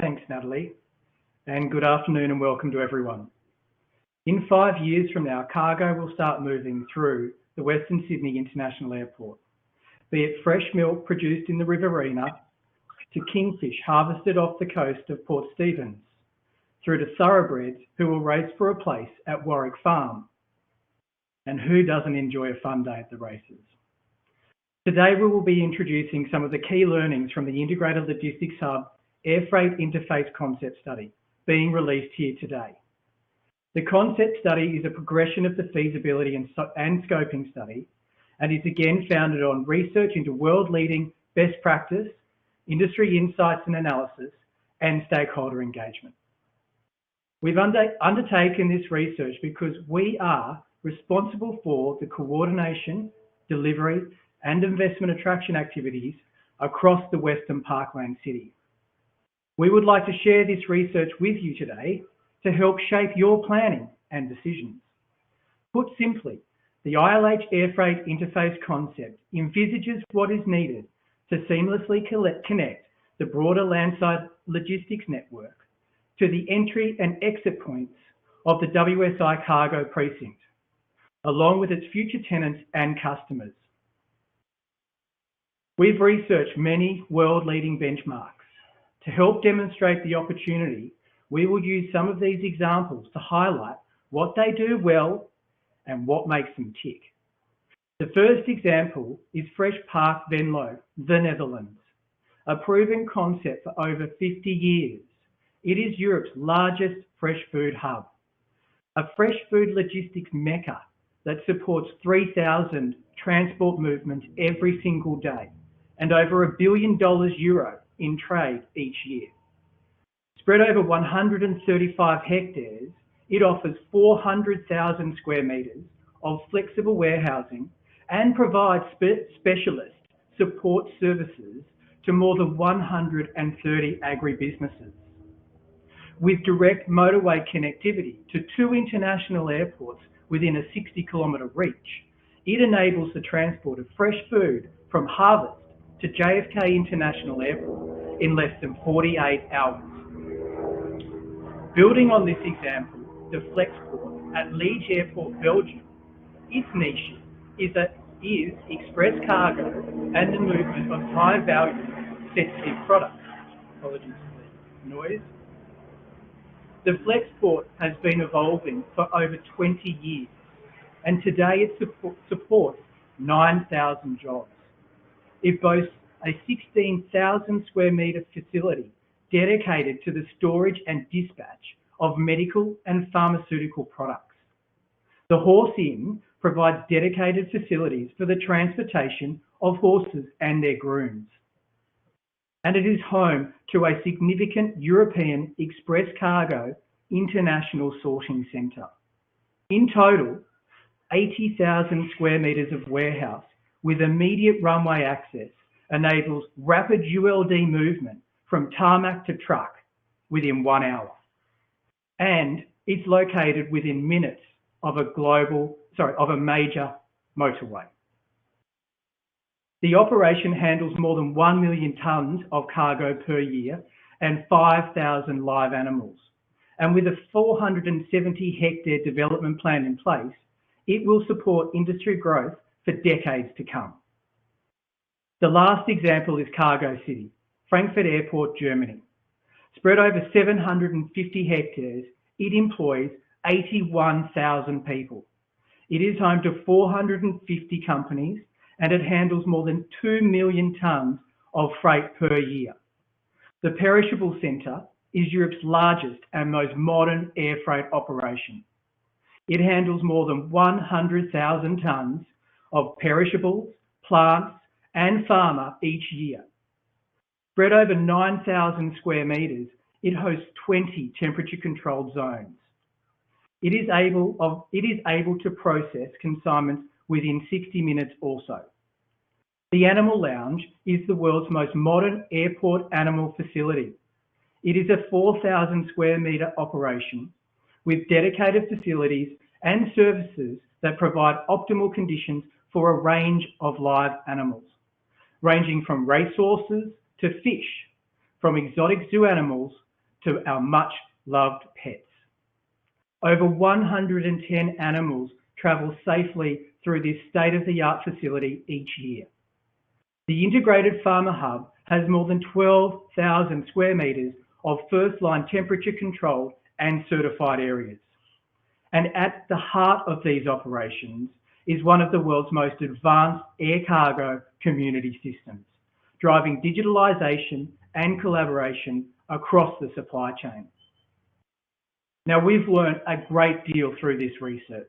Thanks, Natalie, and good afternoon and welcome to everyone. In 5 years from now, cargo will start moving through the Western Sydney International Airport, be it fresh milk produced in the Riverina to kingfish harvested off the coast of Port Stephens, through to thoroughbreds who will race for a place at Warwick Farm. And who doesn't enjoy a fun day at the races? Today we will be introducing some of the key learnings from the Integrated Logistics Hub Air Freight Interface Concept Study being released here today. The concept study is a progression of the feasibility and scoping study and is again founded on research into world-leading best practice, industry insights and analysis, and stakeholder engagement. We've undertaken this research because we are responsible for the coordination, delivery, and investment attraction activities across the Western Parkland City. We would like to share this research with you today to help shape your planning and decisions. Put simply, the ILH Air Freight Interface concept envisages what is needed to seamlessly connect the broader landside logistics network to the entry and exit points of the WSI cargo precinct, along with its future tenants and customers. We've researched many world-leading benchmarks. To help demonstrate the opportunity, we will use some of these examples to highlight what they do well and what makes them tick. The first example is Fresh Park Venlo, the Netherlands, a proven concept for over 50 years. It is Europe's largest fresh food hub, a fresh food logistics mecca that supports 3,000 transport movements every single day and over €1 billion in trade each year. Spread over 135 hectares, it offers 400,000 square metres of flexible warehousing and provides specialist support services to more than 130 agribusinesses. With direct motorway connectivity to 2 international airports within a 60-kilometre reach, it enables the transport of fresh food from harvest to JFK International Airport in less than 48 hours. Building on this example, the Flexport at Liege Airport, Belgium, its niche is express cargo and the movement of high-value sensitive products. Apologies for the noise. The Flexport has been evolving for over 20 years, and today it supports 9,000 jobs. It boasts a 16,000 square metre facility dedicated to the storage and dispatch of medical and pharmaceutical products. The Horse Inn provides dedicated facilities for the transportation of horses and their grooms. And it is home to a significant European express cargo international sorting centre. In total, 80,000 square metres of warehouse with immediate runway access enables rapid ULD movement from tarmac to truck within 1 hour. And it's located within minutes of a major motorway. The operation handles more than 1 million tonnes of cargo per year and 5,000 live animals. And with a 470 hectare development plan in place, it will support industry growth for decades to come. The last example is Cargo City, Frankfurt Airport, Germany. Spread over 750 hectares, it employs 81,000 people. It is home to 450 companies and it handles more than 2 million tonnes of freight per year. The Perishable Centre is Europe's largest and most modern air freight operation. It handles more than 100,000 tonnes of perishables, plants and pharma each year. Spread over 9,000 square metres, it hosts 20 temperature-controlled zones. It is able to process consignments within 60 minutes or so. The Animal Lounge is the world's most modern airport animal facility. It is a 4,000 square metre operation with dedicated facilities and services that provide optimal conditions for a range of live animals, ranging from racehorses to fish, from exotic zoo animals to our much loved pets. Over 110 animals travel safely through this state-of-the-art facility each year. The Integrated Farmer Hub has more than 12,000 square metres of first-line temperature-controlled and certified areas. And at the heart of these operations is one of the world's most advanced air cargo community systems, driving digitalisation and collaboration across the supply chain. Now, we've learned a great deal through this research,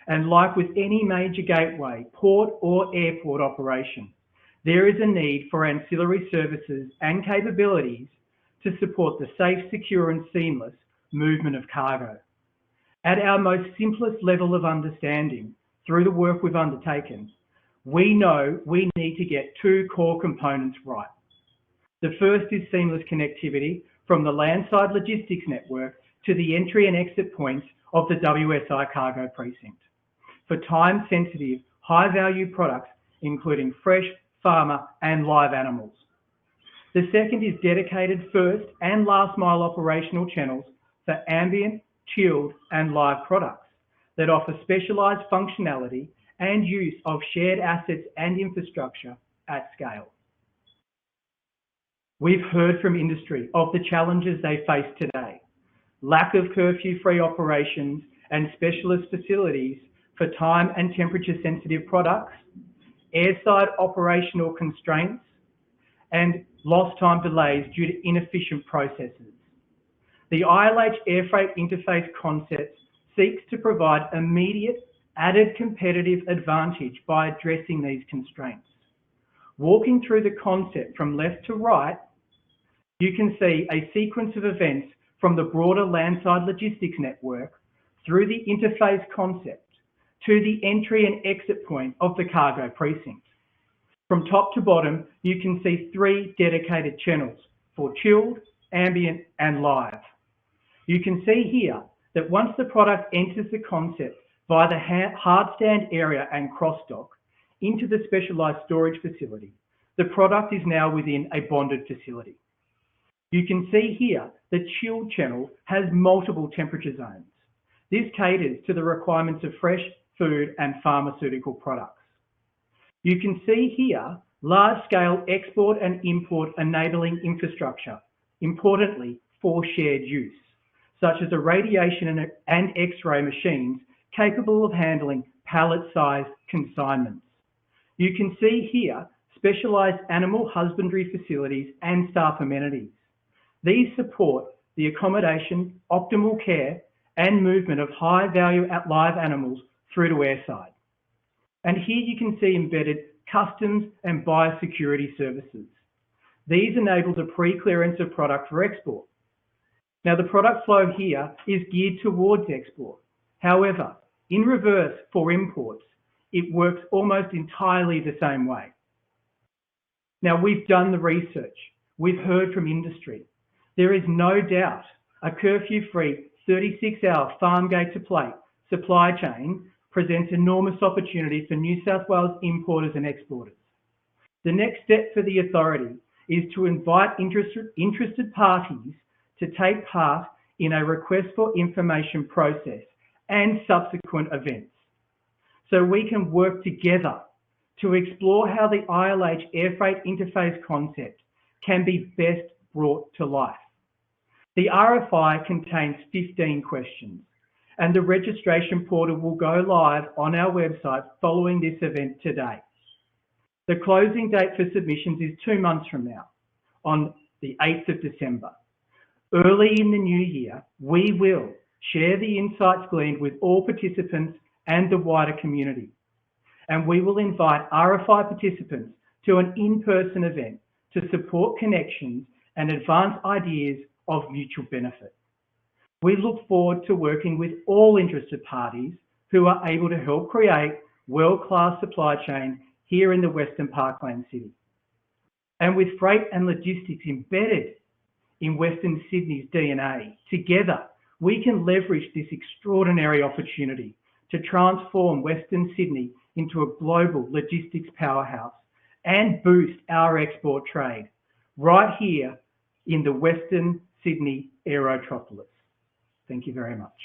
and like with any major gateway, port or airport operation, there is a need for ancillary services and capabilities to support the safe, secure and seamless movement of cargo. At our most simplest level of understanding, through the work we've undertaken, we know we need to get two core components right. The first is seamless connectivity from the landside logistics network to the entry and exit points of the WSI cargo precinct for time-sensitive, high-value products, including fresh, farmer and live animals. The second is dedicated first and last mile operational channels for ambient, chilled and live products that offer specialised functionality and use of shared assets and infrastructure at scale. We've heard from industry of the challenges they face today: lack of curfew-free operations and specialist facilities for time and temperature-sensitive products, airside operational constraints, and lost time delays due to inefficient processes. The ILH air freight interface concept seeks to provide immediate added competitive advantage by addressing these constraints. Walking through the concept from left to right, you can see a sequence of events from the broader landside logistics network through the interface concept to the entry and exit point of the cargo precinct. From top to bottom, you can see three dedicated channels for chilled, ambient and live. You can see here that once the product enters the concept via the hard stand area and cross dock into the specialised storage facility, the product is now within a bonded facility. You can see here the chilled channel has multiple temperature zones. This caters to the requirements of fresh food and pharmaceutical products. You can see here large-scale export and import enabling infrastructure, importantly for shared use, such as irradiation and X-ray machines capable of handling pallet-sized consignments. You can see here specialised animal husbandry facilities and staff amenities. These support the accommodation, optimal care and movement of high-value live animals through to airside. And here you can see embedded customs and biosecurity services. These enable the pre-clearance of product for export. Now the product flow here is geared towards export. However, in reverse for imports, it works almost entirely the same way. Now we've done the research, we've heard from industry. There is no doubt a curfew-free 36-hour farm gate to plate supply chain presents enormous opportunity for New South Wales importers and exporters. The next step for the authority is to invite interested parties to take part in a request for information process and subsequent events, so we can work together to explore how the ILH air freight interface concept can be best brought to life. The RFI contains 15 questions, and the registration portal will go live on our website following this event today. The closing date for submissions is 2 months from now, on the 8th of December. Early in the new year, we will share the insights gleaned with all participants and the wider community. And we will invite RFI participants to an in-person event to support connections and advance ideas of mutual benefit. We look forward to working with all interested parties who are able to help create world-class supply chain here in the Western Parkland City. And with freight and logistics embedded in Western Sydney's DNA, together we can leverage this extraordinary opportunity to transform Western Sydney into a global logistics powerhouse and boost our export trade right here in the Western Sydney Aerotropolis. Thank you very much.